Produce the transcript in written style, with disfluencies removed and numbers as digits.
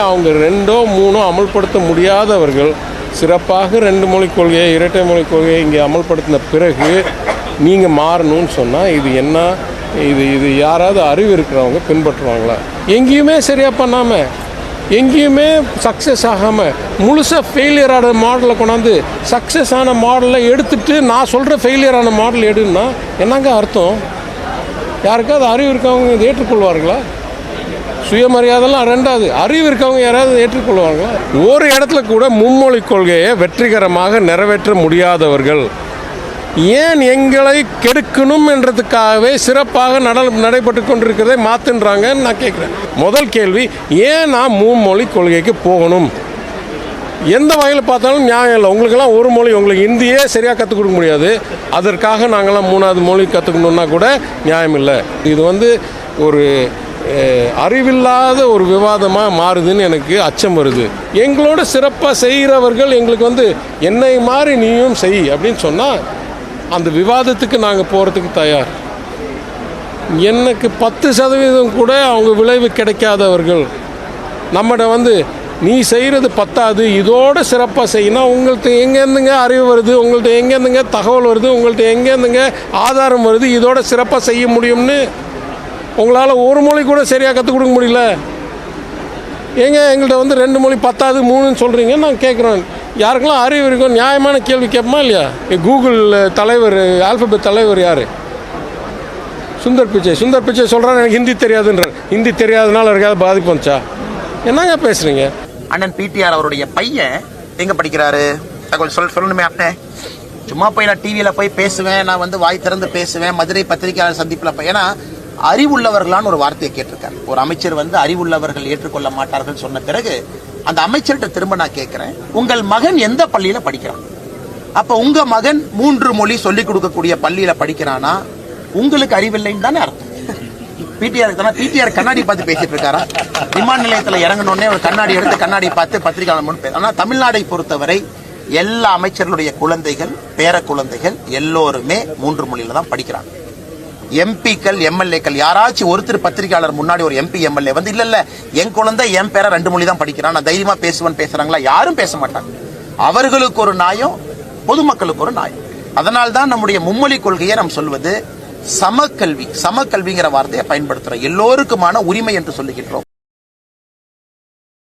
அவங்க 2ஓ 3ஓ அமல்படுத்த முடியாதவர்கள் சிறப்பாக 2 மொழிக் கொள்கையை, இரட்டை மொழிக் கொள்கையை இங்கே அமல்படுத்தின பிறகு நீங்கள் மாறணும்னு சொன்னால் இது என்ன? இது யாராவது அறிவு இருக்கிறவங்க பின்பற்றுவாங்களா? எங்கேயுமே சரியாக பண்ணாமல், எங்கேயுமே சக்ஸஸ் ஆகாமல், முழுசாக ஃபெயிலியர் ஆன மாடலை கொண்டாந்து சக்ஸஸ் ஆன மாடலை எடுத்துகிட்டு நான் சொல்கிற ஃபெயிலியர் ஆன மாடல் எடுன்னா என்னங்க அர்த்தம்? யாருக்காவது அறிவு இருக்கவங்க இதை ஏற்றுக்கொள்வார்களா? சுயமரியாதைலாம் ரெண்டாவது, அறிவு இருக்கவங்க யாராவது ஏற்றுக்கொள்வாங்களா? ஒரு இடத்துல கூட மும்மொழி கொள்கையை வெற்றிகரமாக நிறைவேற்ற முடியாதவர்கள் ஏன் எங்களை கெடுக்கணும் என்றதுக்காகவே சிறப்பாக நடைபெற்று கொண்டிருக்கிறதை மாற்றுன்றாங்கன்னு நான் கேட்குறேன். முதல் கேள்வி, ஏன் நான் மும்மொழி கொள்கைக்கு போகணும்? எந்த வகையில் பார்த்தாலும் நியாயம் இல்லை. உங்களுக்கெல்லாம் ஒரு மொழி, உங்களுக்கு ஹிந்தியே சரியாக கற்றுக் கொடுக்க முடியாது, அதற்காக நாங்கள்லாம் 3வது மொழி கற்றுக்கணுன்னா கூட நியாயம் இல்லை. இது ஒரு அறிவில்லாத ஒரு விவாதமாக மாறுதுன்னு எனக்கு அச்சம் வருது. எங்களோட சிறப்பாக செய்கிறவர்கள் எங்களுக்கு என்னை மாதிரி நீயும் செய் அப்படின்னு சொன்னால் அந்த விவாதத்துக்கு நாங்கள் போகிறதுக்கு தயார். எனக்கு 10% கூட அவங்க விளைவு கிடைக்காதவர்கள் நம்மகிட்ட நீ செய்கிறது பத்தாது, இதோட சிறப்பாக செய்யினா உங்கள்கிட்ட எங்கேருந்துங்க அறிவு வருது, உங்கள்கிட்ட எங்கேருந்துங்க தகவல் வருது, உங்கள்கிட்ட எங்கேருந்துங்க ஆதாரம் வருது, இதோட சிறப்பாக செய்ய முடியும்னு உங்களால் ஒரு மொழி கூட சரியாக கற்றுக் கொடுக்க முடியல. எங்கள்கிட்ட 2 மொழி பத்தாது 3ன்னு சொல்கிறீங்க. நான் கேட்குறேன், யாருக்கெல்லாம் அறிவு இருக்கும் நியாயமான கேள்வி கேட்போமா இல்லையா? கூகுள் தலைவர், ஆல்ஃபபெட் தலைவர் யார்? சுந்தர் பிச்சை சொல்கிறான் எனக்கு ஹிந்தி தெரியாதுன்றார். ஹிந்தி தெரியாதனால இருக்காது பாதிப்பு வந்துச்சா? என்னங்க பேசுகிறீங்க? அண்ணன் பிடிஆர் அவருடைய பையன் எங்கே படிக்கிறாரு? சொல்லணுமே அண்ணே. சும்மா போய் நான் டிவியில் போய் பேசுவேன், நான் வாய் திறந்து பேசுவேன், மதுரை பத்திரிகையாளர் சந்திப்பில். ஏன்னா அறிவுள்ளவர்களான்னு ஒரு வார்த்தையை கேட்டிருக்காரு. ஒரு அமைச்சர் அறிவுள்ளவர்கள் ஏற்றுக்கொள்ள மாட்டார்கள் சொன்ன பிறகு அந்த அமைச்சர்கிட்ட திரும்ப நான் கேட்கிறேன், உங்கள் மகன் எந்த பள்ளியில படிக்கிறான்? அப்ப உங்க மகன் 3 மொழி சொல்லிக் கொடுக்கக்கூடிய பள்ளியில படிக்கிறானா? உங்களுக்கு அறிவில்லைன்னு தானே அர்த்தம். பிடிஆர் கண்ணாடி பார்த்து பேசிட்டு இருக்காரா? விமான நிலையத்தில் இறங்கணுன்னே ஒரு கண்ணாடி எடுத்து கண்ணாடி பார்த்து பத்திரிகையாளர். ஆனா தமிழ்நாடை பொறுத்தவரை எல்லா அமைச்சர்களுடைய குழந்தைகள், பேர குழந்தைகள் எல்லோருமே 3 மொழியில தான் படிக்கிறாங்க. எம்பிக்கள், எம்எல்ஏக்கள் யாராச்சும் ஒருத்தர் பத்திரிகையாளர் முன்னாடி ஒரு எம்பி எம்எல்ஏ இல்ல என் குழந்தை என் பேர 2 மொழி தான் படிக்கிறான், நான் தைரியமா பேசுவேன் பேசுறாங்களா? யாரும் பேச மாட்டாங்க. அவர்களுக்கு ஒரு நியாயம், பொதுமக்களுக்கு ஒரு நியாயம். அதனால்தான் நம்முடைய மும்மொழி கொள்கையை நாம் சொல்வது சமக்கல்விங்கிற வார்த்தையை பயன்படுத்துறோம். எல்லோருக்குமான உரிமை என்று சொல்லுகின்றோம்.